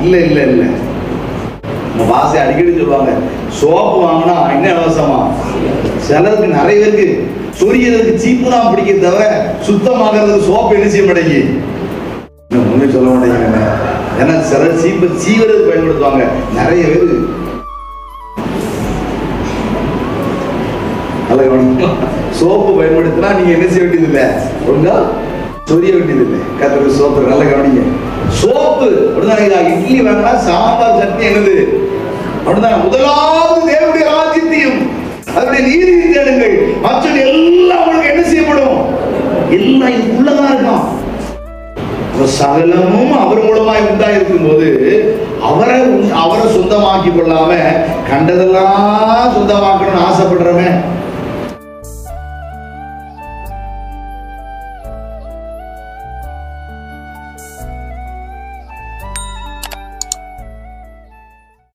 இல்ல இல்ல இல்ல. பாசை அடிக்கடி சொல்லுவாங்க, சோப்பு வாங்கினா என்ன இலவசமா? சிலருக்கு நிறைய பேருக்கு சொரியறதுக்கு சீப்பு தான் பிடிக்க தவிர சுத்தமாகிறதுக்கு சோப்பு என்ன செய்ய மாட்டேங்கி. உண்மை சொல்ல மாட்டேங்க. ஏன்னா சிலர் சீப்பு சீவரது பயன்படுத்துவாங்க. நிறைய பேர் சோப்பு பயன்படுத்தினா நீங்க என்ன செய்ய வேண்டியதில்லை, ஒழுங்கா சொரிய வேண்டியதில்லை. கத்திர சோப்பு நல்ல கவனிங்க. சோப்பு அப்படிதான். இட்லி வேணா சாம்பார் சட்னி என்னது அப்படிதான். முதலாவது தேவனுடைய ராஜ்யத்தையும் அதனுடைய நீதியை தேடுங்கள், மற்ற எல்லாம் உங்களுக்கு என்ன செய்யப்படும்? எல்லாம் இதுக்குள்ளதான் இருக்கான். சகலமும் அவர் மூலமாய் உண்டாயிருக்கும் போது அவரை சொந்தமாக்கி கொள்ளாம கண்டதெல்லாம் சொந்தமாக்கணும்னு ஆசைப்படுறவன்